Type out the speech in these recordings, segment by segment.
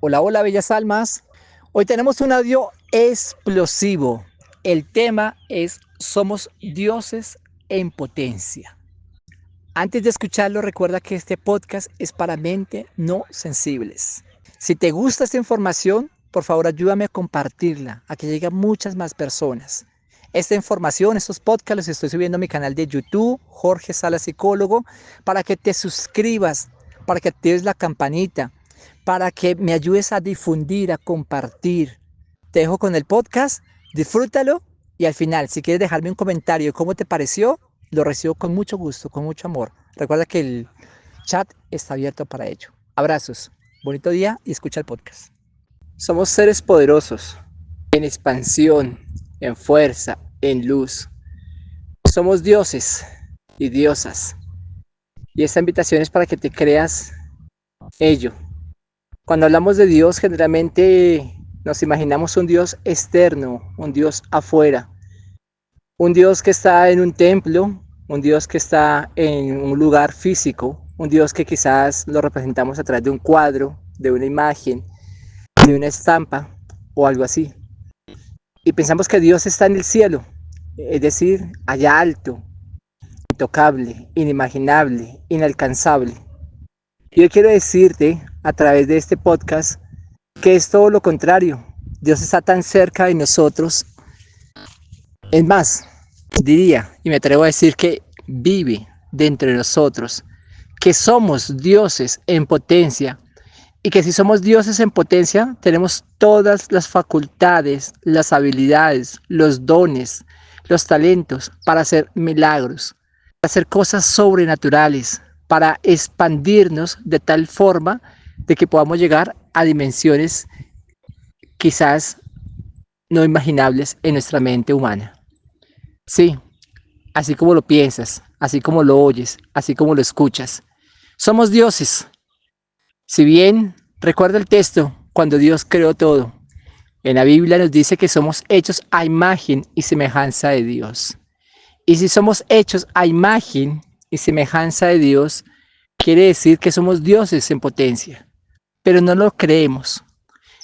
Hola, hola, bellas almas. Hoy tenemos un audio explosivo. El tema es Somos dioses en potencia. Antes de escucharlo, recuerda que este podcast es para mente no sensibles. Si te gusta esta información, por favor ayúdame a compartirla, a que llegue a muchas más personas. Esta información, estos podcasts los estoy subiendo a mi canal de YouTube, Jorge Sala Psicólogo, para que te suscribas, para que actives la campanita, para que me ayudes a difundir, a compartir. Te dejo con el podcast, disfrútalo y al final, si quieres dejarme un comentario de cómo te pareció, lo recibo con mucho gusto, con mucho amor. Recuerda que el chat está abierto para ello. Abrazos, bonito día y escucha el podcast. Somos seres poderosos, en expansión, en fuerza, en luz. Somos dioses y diosas. Y esta invitación es para que te creas ello. Cuando hablamos de Dios, generalmente nos imaginamos un Dios externo, un Dios afuera, un Dios que está en un templo, un Dios que está en un lugar físico, un Dios que quizás lo representamos a través de un cuadro, de una imagen, de una estampa o algo así. Y pensamos que Dios está en el cielo, es decir, allá alto, intocable, inimaginable, inalcanzable. Y yo quiero decirte a través de este podcast que es todo lo contrario. Dios está tan cerca de nosotros. Es más, diría y me atrevo a decir que vive dentro de nosotros, que somos dioses en potencia y que si somos dioses en potencia tenemos todas las facultades, las habilidades, los dones, los talentos para hacer milagros, para hacer cosas sobrenaturales, para expandirnos de tal forma de que podamos llegar a dimensiones quizás no imaginables en nuestra mente humana. Sí, así como lo piensas, así como lo oyes, así como lo escuchas. Somos dioses. Si bien recuerda el texto cuando Dios creó todo, en la Biblia nos dice que somos hechos a imagen y semejanza de Dios. Y si somos hechos a imagen y semejanza de Dios, quiere decir que somos dioses en potencia, pero no lo creemos.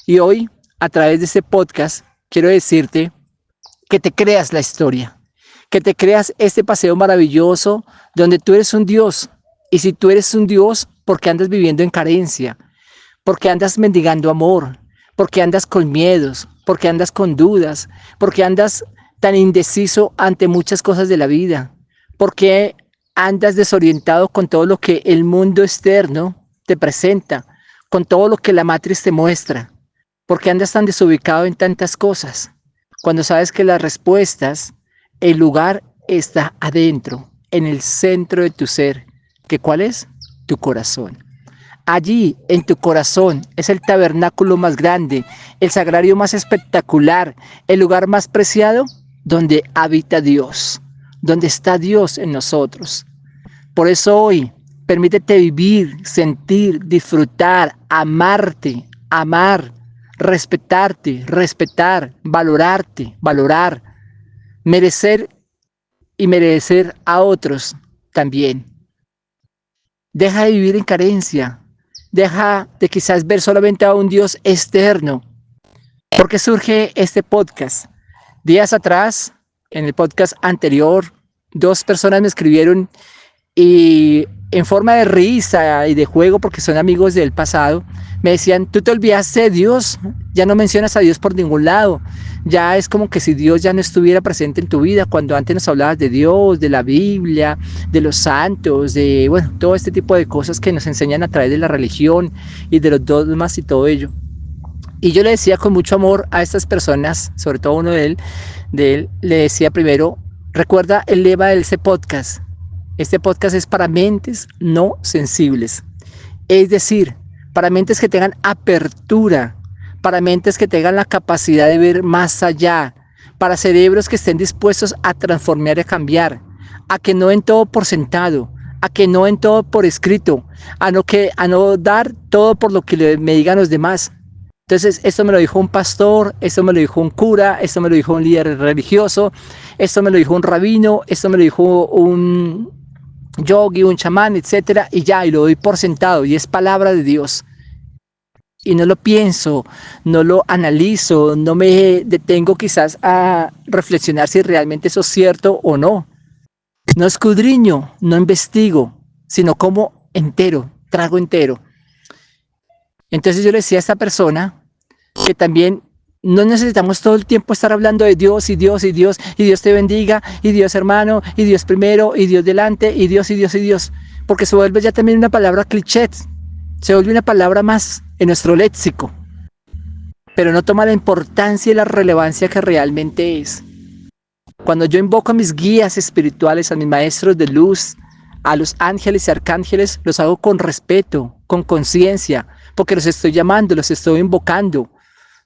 Y hoy, a través de este podcast, quiero decirte que te creas la historia, que te creas este paseo maravilloso donde tú eres un Dios. Y si tú eres un Dios, ¿por qué andas viviendo en carencia? ¿Por qué andas mendigando amor? ¿Por qué andas con miedos? ¿Por qué andas con dudas? ¿Por qué andas tan indeciso ante muchas cosas de la vida? ¿Por qué andas desorientado con todo lo que el mundo externo te presenta? Con todo lo que la matriz te muestra. ¿Por qué andas tan desubicado en tantas cosas? Cuando sabes que las respuestas, el lugar está adentro, en el centro de tu ser. ¿Que cuál es? Tu corazón. Allí, en tu corazón, es el tabernáculo más grande, el sagrario más espectacular, el lugar más preciado donde habita Dios, donde está Dios en nosotros. Por eso hoy, permítete vivir, sentir, disfrutar, amarte, amar, respetarte, respetar, valorarte, valorar, merecer y merecer a otros también. Deja de vivir en carencia. Deja de quizás ver solamente a un Dios externo. ¿Por qué surge este podcast? Días atrás, en el podcast anterior, dos personas me escribieron y en forma de risa y de juego, porque son amigos del pasado, me decían, tú te olvidaste de Dios, ya no mencionas a Dios por ningún lado, ya es como que si Dios ya no estuviera presente en tu vida, cuando antes nos hablabas de Dios, de la Biblia, de los santos, de, bueno, todo este tipo de cosas que nos enseñan a través de la religión y de los dogmas y todo ello. Y yo le decía con mucho amor a estas personas, sobre todo uno de él le decía primero, recuerda el lema de ese podcast. Este podcast es para mentes no sensibles. Es decir, para mentes que tengan apertura, para mentes que tengan la capacidad de ver más allá, para cerebros que estén dispuestos a transformar y a cambiar, a que no den todo por sentado, a que no den todo por escrito, a no dar todo por lo que me digan los demás. Entonces, esto me lo dijo un pastor, esto me lo dijo un cura, esto me lo dijo un líder religioso, esto me lo dijo un rabino, esto me lo dijo un yogi, un chamán, etcétera, y ya, y lo doy por sentado, y es palabra de Dios. y no lo pienso, no lo analizo, no me detengo quizás a reflexionar si realmente eso es cierto o no. No escudriño, no investigo, sino como entero, trago entero. Entonces yo le decía a esta persona que también no necesitamos todo el tiempo estar hablando de Dios y Dios y Dios y Dios te bendiga y Dios hermano y Dios primero y Dios delante y Dios y Dios y Dios, porque se vuelve ya también una palabra cliché, se vuelve una palabra más en nuestro léxico, pero no toma la importancia y la relevancia que realmente es. Cuando yo invoco a mis guías espirituales, a mis maestros de luz, a los ángeles y arcángeles, los hago con respeto, con conciencia, porque los estoy llamando, los estoy invocando.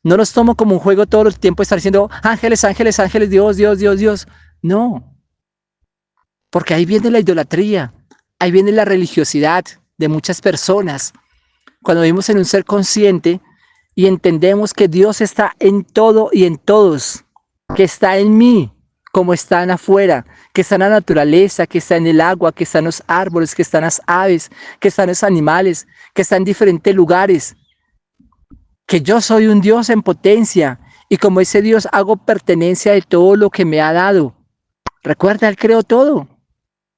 No los tomo como un juego todo el tiempo estar diciendo ángeles, ángeles, ángeles, Dios, Dios, Dios, Dios. No, porque ahí viene la idolatría, ahí viene la religiosidad de muchas personas. Cuando vivimos en un ser consciente y entendemos que Dios está en todo y en todos, que está en mí, como están afuera, que está en la naturaleza, que está en el agua, que está en los árboles, que están las aves, que están los animales, que está en diferentes lugares, que yo soy un Dios en potencia y como ese Dios hago pertenencia de todo lo que me ha dado. Recuerda, Él creó todo.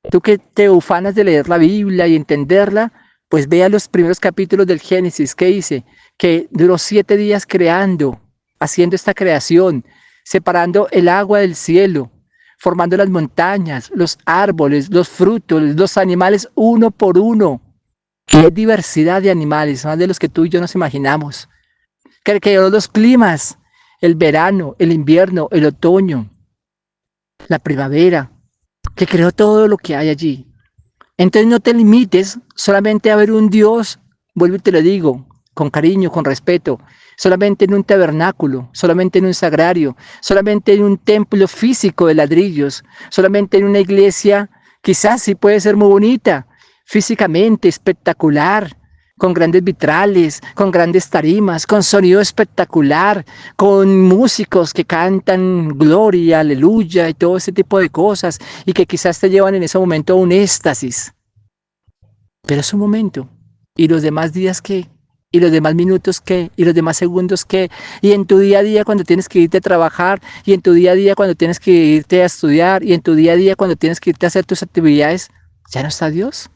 Tú que te ufanas de leer la Biblia y entenderla, pues vea los primeros capítulos del Génesis, que dice que duró 7 días creando, haciendo esta creación, separando el agua del cielo, formando las montañas, los árboles, los frutos, los animales uno por uno. Qué diversidad de animales, más de los que tú y yo nos imaginamos. Que creó los climas, el verano, el invierno, el otoño, la primavera, que creó todo lo que hay allí. Entonces no te limites solamente a ver un Dios, vuelvo y te lo digo, con cariño, con respeto, solamente en un tabernáculo, solamente en un sagrario, solamente en un templo físico de ladrillos, solamente en una iglesia, quizás sí puede ser muy bonita, físicamente espectacular, con grandes vitrales, con grandes tarimas, con sonido espectacular, con músicos que cantan gloria, aleluya y todo ese tipo de cosas y que quizás te llevan en ese momento a un éxtasis. Pero es un momento. ¿Y los demás días qué? ¿Y los demás minutos qué? ¿Y los demás segundos qué? Y en tu día a día cuando tienes que irte a trabajar, y en tu día a día cuando tienes que irte a estudiar, y en tu día a día cuando tienes que irte a hacer tus actividades, ¿ya no está Dios?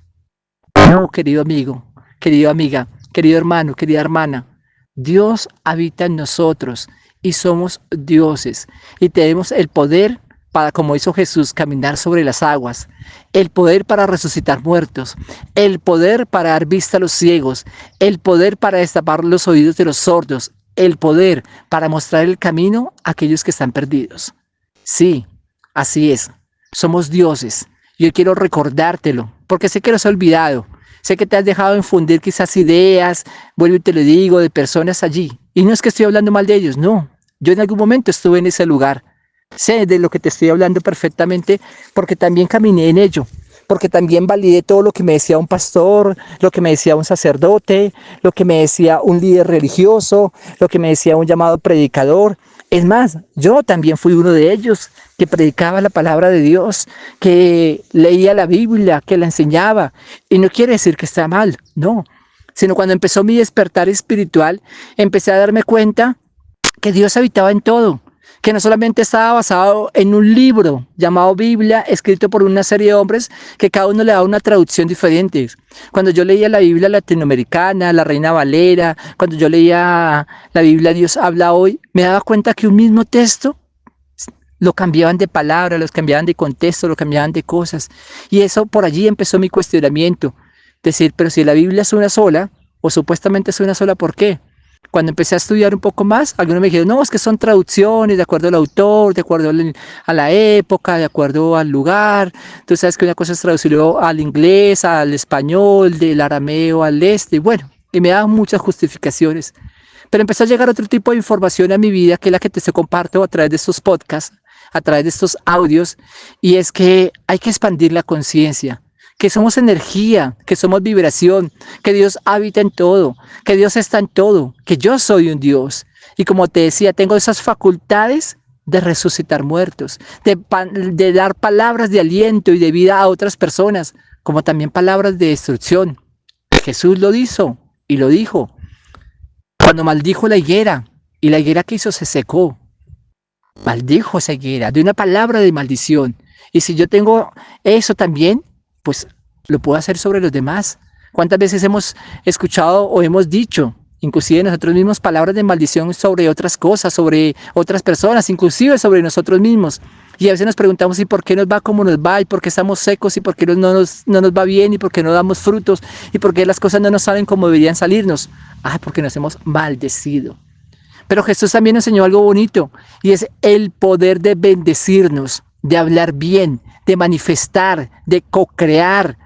No, querido amigo, querida amiga, querido hermano, querida hermana, Dios habita en nosotros y somos dioses y tenemos el poder para, como hizo Jesús, caminar sobre las aguas, el poder para resucitar muertos, el poder para dar vista a los ciegos, el poder para destapar los oídos de los sordos, el poder para mostrar el camino a aquellos que están perdidos. Sí, así es, somos dioses. Yo quiero recordártelo, porque sé que lo has olvidado. Sé que te has dejado infundir quizás ideas, vuelvo y te lo digo, de personas allí. Y no es que estoy hablando mal de ellos, no. Yo en algún momento estuve en ese lugar. Sé de lo que te estoy hablando perfectamente porque también caminé en ello. Porque también validé todo lo que me decía un pastor, lo que me decía un sacerdote, lo que me decía un líder religioso, lo que me decía un llamado predicador. Es más, yo también fui uno de ellos que predicaba la palabra de Dios, que leía la Biblia, que la enseñaba. Y no quiere decir que está mal, no. Sino cuando empezó mi despertar espiritual, empecé a darme cuenta que Dios habitaba en todo. Que no solamente estaba basado en un libro llamado Biblia, escrito por una serie de hombres que cada uno le daba una traducción diferente. Cuando yo leía la Biblia latinoamericana, la Reina Valera, cuando yo leía la Biblia Dios habla hoy, me daba cuenta que un mismo texto lo cambiaban de palabra, los cambiaban de contexto, lo cambiaban de cosas. Y eso por allí empezó mi cuestionamiento. Decir, pero si la Biblia es una sola, o supuestamente es una sola, ¿por qué? Cuando empecé a estudiar un poco más, algunos me dijeron, no, es que son traducciones de acuerdo al autor, de acuerdo a la época, de acuerdo al lugar. Tú sabes que una cosa es traducirlo al inglés, al español, del arameo al y bueno, y me daban muchas justificaciones. Pero empezó a llegar otro tipo de información a mi vida, que es la que te comparto a través de estos podcasts, a través de estos audios, y es que hay que expandir la conciencia. Que somos energía, que somos vibración, que Dios habita en todo, que Dios está en todo, que yo soy un Dios. Y como te decía, tengo esas facultades de resucitar muertos, de dar palabras de aliento y de vida a otras personas, como también palabras de destrucción. Jesús lo hizo y lo dijo. Cuando maldijo la higuera, y la higuera que hizo se secó. Maldijo esa higuera de una palabra de maldición. Y si yo tengo eso también, pues lo puedo hacer sobre los demás. ¿Cuántas veces hemos escuchado o hemos dicho, inclusive nosotros mismos, palabras de maldición sobre otras cosas, sobre otras personas, inclusive sobre nosotros mismos? Y a veces nos preguntamos, ¿y por qué nos va como nos va? ¿Y por qué estamos secos? ¿Y por qué no nos va bien? ¿Y por qué no damos frutos? ¿Y por qué las cosas no nos salen como deberían salirnos? Porque nos hemos maldecido. Pero Jesús también nos enseñó algo bonito, y es el poder de bendecirnos, de hablar bien, de manifestar, de co-crear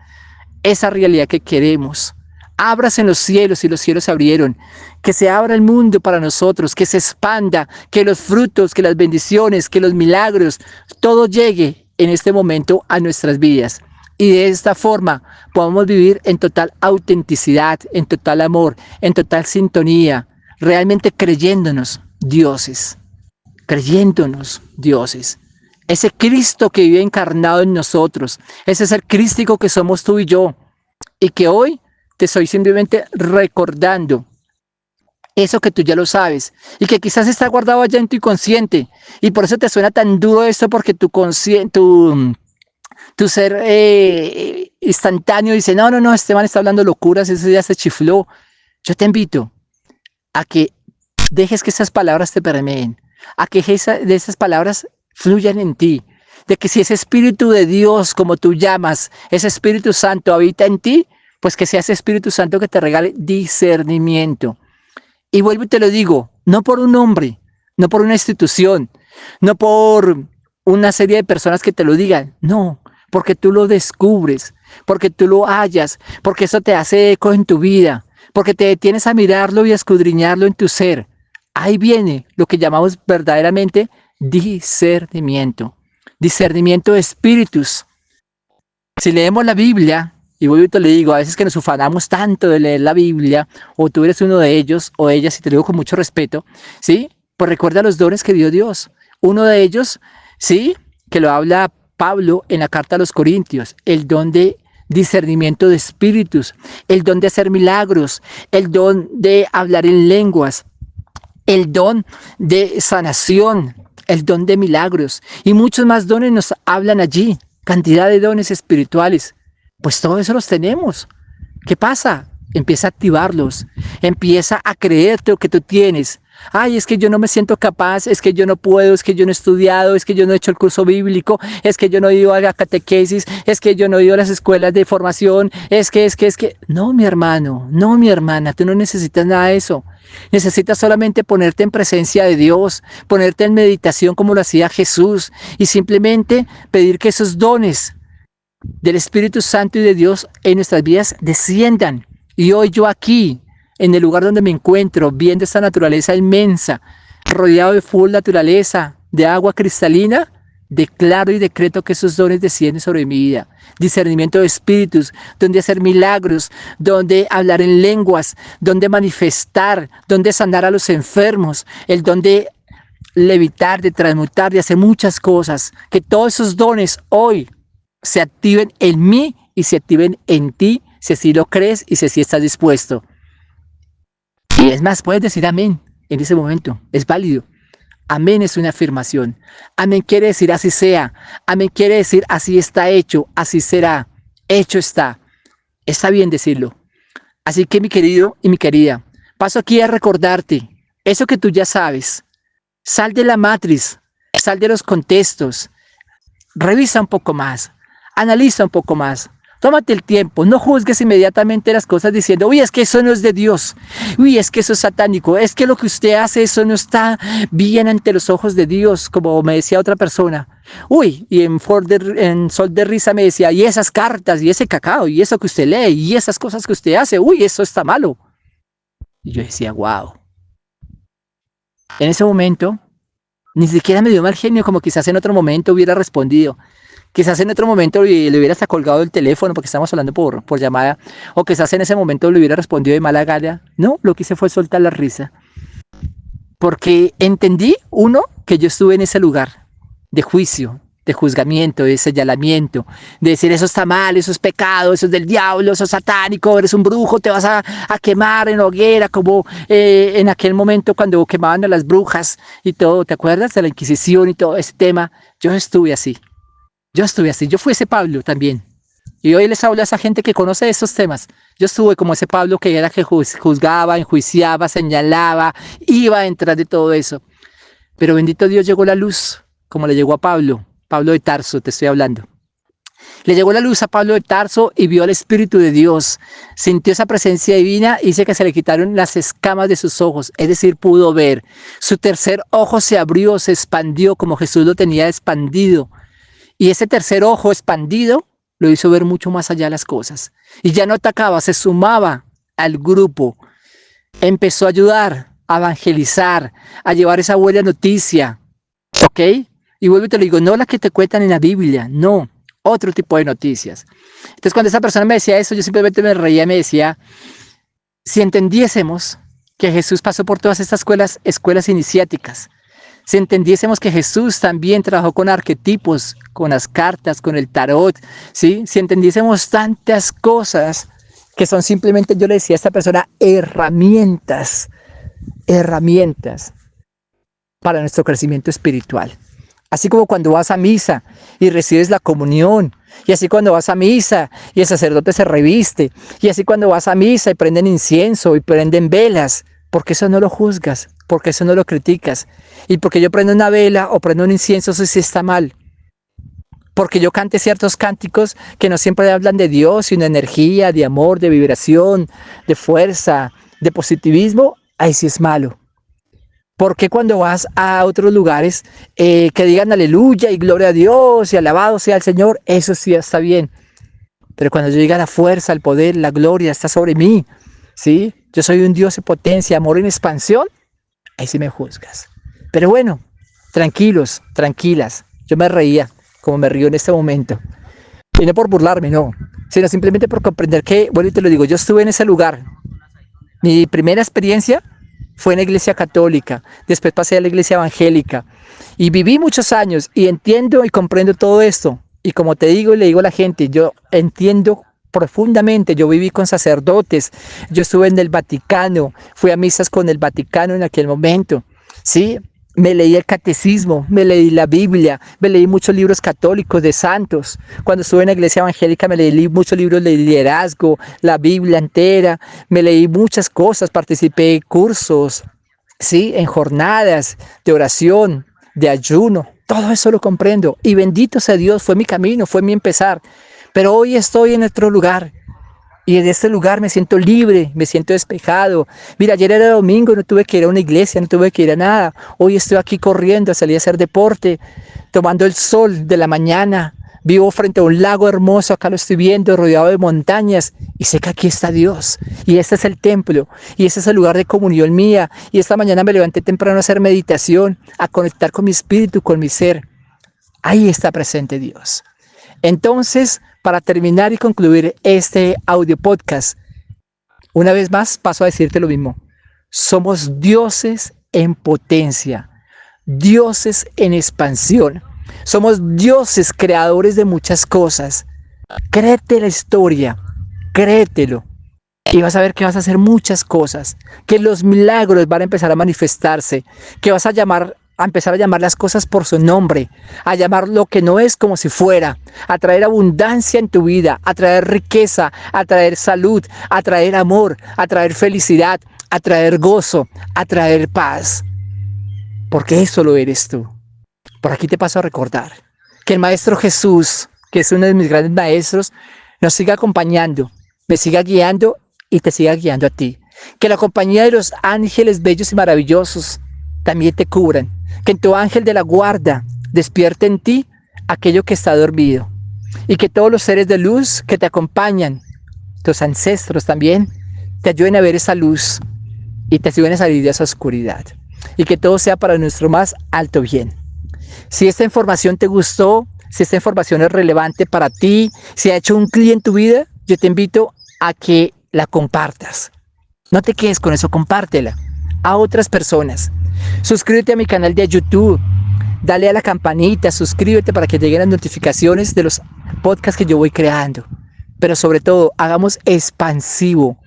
esa realidad que queremos. Ábrase en los cielos, y los cielos se abrieron. Que se abra el mundo para nosotros, que se expanda, que los frutos, que las bendiciones, que los milagros, todo llegue en este momento a nuestras vidas. Y de esta forma podamos vivir en total autenticidad, en total amor, en total sintonía, realmente creyéndonos dioses. Ese Cristo que vive encarnado en nosotros, ese ser crístico que somos tú y yo, y que hoy te estoy simplemente recordando eso que tú ya lo sabes, y que quizás está guardado allá en tu inconsciente, y por eso te suena tan duro esto, porque tu ser instantáneo dice, no, este man está hablando locuras, ese ya se chifló. Yo te invito a que dejes que esas palabras te permeen, a que de esas palabras fluyan en ti, de que si ese Espíritu de Dios, como tú llamas, ese Espíritu Santo habita en ti, pues que sea ese Espíritu Santo que te regale discernimiento. Y vuelvo y te lo digo, no por un hombre, no por una institución, no por una serie de personas que te lo digan, no, porque tú lo descubres, porque tú lo hallas, porque eso te hace eco en tu vida, porque te detienes a mirarlo y a escudriñarlo en tu ser. Ahí viene lo que llamamos verdaderamente discernimiento de espíritus. Si leemos la Biblia, y vuelvo y te lo digo, a veces que nos ufanamos tanto de leer la Biblia, o tú eres uno de ellos, o ellas, y te lo digo con mucho respeto, ¿sí? Pues recuerda los dones que dio Dios. Uno de ellos, ¿sí? Que lo habla Pablo en la carta a los Corintios, el don de discernimiento de espíritus, el don de hacer milagros, el don de hablar en lenguas, el don de sanación, el don de milagros, y muchos más dones nos hablan allí, cantidad de dones espirituales. Pues todo eso los tenemos. ¿Qué pasa? Empieza a activarlos, empieza a creerte lo que tú tienes. Es que yo no me siento capaz, es que yo no puedo, es que yo no he estudiado, es que yo no he hecho el curso bíblico, es que yo no he ido a la catequesis, es que yo no he ido a las escuelas de formación, es que. No, mi hermano, no, mi hermana, tú no necesitas nada de eso. Necesitas solamente ponerte en presencia de Dios, ponerte en meditación como lo hacía Jesús, y simplemente pedir que esos dones del Espíritu Santo y de Dios en nuestras vidas desciendan. Y hoy yo aquí, en el lugar donde me encuentro, viendo esta naturaleza inmensa, rodeado de full naturaleza, de agua cristalina, declaro y decreto que esos dones descienden sobre mi vida. Discernimiento de espíritus, donde hacer milagros, donde hablar en lenguas, donde manifestar, donde sanar a los enfermos, el don de levitar, de transmutar, de hacer muchas cosas. Que todos esos dones hoy se activen en mí y se activen en ti, si así lo crees y si así estás dispuesto. Y es más, puedes decir amén en ese momento, es válido. Amén es una afirmación. Amén quiere decir así sea. Amén quiere decir así está hecho, así será. Hecho está. Está bien decirlo. Así que mi querido y mi querida, paso aquí a recordarte eso que tú ya sabes. Sal de la matriz, sal de los contextos, revisa un poco más. Analiza un poco más, tómate el tiempo, no juzgues inmediatamente las cosas diciendo, uy, es que eso no es de Dios, uy, es que eso es satánico, es que lo que usted hace, eso no está bien ante los ojos de Dios, como me decía otra persona. Uy, y en Sol de Risa me decía, y esas cartas, y ese cacao, y eso que usted lee, y esas cosas que usted hace, uy, eso está malo. Y yo decía, wow. En ese momento, ni siquiera me dio mal genio, como quizás en otro momento hubiera respondido. Quizás en otro momento le hubiera hasta colgado el teléfono porque estamos hablando por llamada, o quizás en ese momento le hubiera respondido de mala gana. No, lo que hice fue soltar la risa. Porque entendí, uno, que yo estuve en ese lugar de juicio, de juzgamiento, de señalamiento, de decir eso está mal, eso es pecado, eso es del diablo, eso es satánico, eres un brujo, te vas a quemar en hoguera, como en aquel momento cuando quemaban a las brujas y todo, ¿te acuerdas? De la Inquisición y todo ese tema. Yo estuve así, yo fui ese Pablo también. Y hoy les hablo a esa gente que conoce estos temas. Yo estuve como ese Pablo que era que juzgaba, enjuiciaba, señalaba, iba detrás de todo eso. Pero bendito Dios, llegó la luz, como le llegó a Pablo de Tarso, te estoy hablando. Le llegó la luz a Pablo de Tarso y vio al Espíritu de Dios. Sintió esa presencia divina y dice que se le quitaron las escamas de sus ojos, es decir, pudo ver. Su tercer ojo se abrió, se expandió como Jesús lo tenía expandido. Y ese tercer ojo expandido lo hizo ver mucho más allá de las cosas. Y ya no atacaba, se sumaba al grupo. Empezó a ayudar, a evangelizar, a llevar esa buena noticia. ¿Ok? Y vuelvo y te lo digo, no la que te cuentan en la Biblia, no, otro tipo de noticias. Entonces cuando esa persona me decía eso, yo simplemente me reía y me decía, si entendiésemos que Jesús pasó por todas estas escuelas iniciáticas, si entendiésemos que Jesús también trabajó con arquetipos, con las cartas, con el tarot, ¿sí? Si entendiésemos tantas cosas que son simplemente, yo le decía a esta persona, herramientas para nuestro crecimiento espiritual. Así como cuando vas a misa y recibes la comunión, y así cuando vas a misa y el sacerdote se reviste, y así cuando vas a misa y prenden incienso y prenden velas, porque eso no lo juzgas, porque eso no lo criticas, y porque yo prendo una vela o prendo un incienso, eso sí está mal. Porque yo cante ciertos cánticos que no siempre hablan de Dios, sino de energía, de amor, de vibración, de fuerza, de positivismo, ahí sí es malo. Porque cuando vas a otros lugares que digan aleluya y gloria a Dios y alabado sea el Señor, eso sí está bien. Pero cuando llega la fuerza, el poder, la gloria está sobre mí, ¿sí? Yo soy un Dios de potencia, amor en expansión, ahí sí me juzgas. Pero bueno, tranquilos, tranquilas, yo me reía como me río en este momento. Y no por burlarme, no, sino simplemente por comprender que, bueno, y te lo digo, yo estuve en ese lugar. Mi primera experiencia fue en la iglesia católica, después pasé a la iglesia evangélica y viví muchos años y entiendo y comprendo todo esto. Y como te digo y le digo a la gente, yo entiendo profundamente, yo viví con sacerdotes, yo estuve en el Vaticano, fui a misas con el Vaticano en aquel momento, ¿sí? Me leí el catecismo, me leí la Biblia, me leí muchos libros católicos de santos. Cuando estuve en la iglesia evangélica me leí muchos libros de liderazgo, la Biblia entera, me leí muchas cosas, participé en cursos, ¿sí? En jornadas de oración, de ayuno, todo eso lo comprendo. Y bendito sea Dios, fue mi camino, fue mi empezar. Pero hoy estoy en otro lugar. Y en este lugar me siento libre, me siento despejado. Mira, ayer era domingo, no tuve que ir a una iglesia, no tuve que ir a nada. Hoy estoy aquí corriendo, salí a hacer deporte, tomando el sol de la mañana. Vivo frente a un lago hermoso, acá lo estoy viendo, rodeado de montañas. Y sé que aquí está Dios. Y este es el templo. Y este es el lugar de comunión mía. Y esta mañana me levanté temprano a hacer meditación, a conectar con mi espíritu, con mi ser. Ahí está presente Dios. Entonces, para terminar y concluir este audio podcast, una vez más paso a decirte lo mismo. Somos dioses en potencia, dioses en expansión. Somos dioses creadores de muchas cosas. Créete la historia, créetelo. Y vas a ver que vas a hacer muchas cosas, que los milagros van a empezar a manifestarse, que vas a empezar a llamar las cosas por su nombre, a llamar lo que no es como si fuera, a traer abundancia en tu vida, a traer riqueza, a traer salud, a traer amor, a traer felicidad, a traer gozo, a traer paz. Porque eso lo eres tú. Por aquí te paso a recordar que el Maestro Jesús, que es uno de mis grandes maestros, nos siga acompañando, me siga guiando y te siga guiando a ti. Que la compañía de los ángeles bellos y maravillosos también te cubran. Que en tu ángel de la guarda despierte en ti aquello que está dormido. Y que todos los seres de luz que te acompañan, tus ancestros también, te ayuden a ver esa luz y te ayuden a salir de esa oscuridad. Y que todo sea para nuestro más alto bien. Si esta información te gustó, si esta información es relevante para ti, si ha hecho un clic en tu vida, yo te invito a que la compartas. No te quedes con eso, compártela a otras personas. Suscríbete a mi canal de YouTube. Dale a la campanita, suscríbete para que lleguen las notificaciones de los podcasts que yo voy creando. Pero sobre todo, hagamos expansivo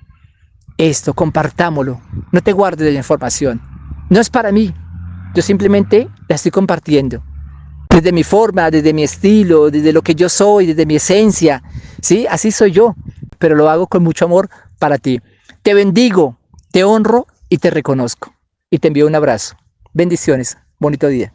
esto, compartámoslo. No te guardes de la información. No es para mí, yo simplemente la estoy compartiendo. Desde mi forma, desde mi estilo, desde lo que yo soy, desde mi esencia. ¿Sí? Así soy yo, pero lo hago con mucho amor para ti. Te bendigo, te honro y te reconozco. Y te envío un abrazo. Bendiciones. Bonito día.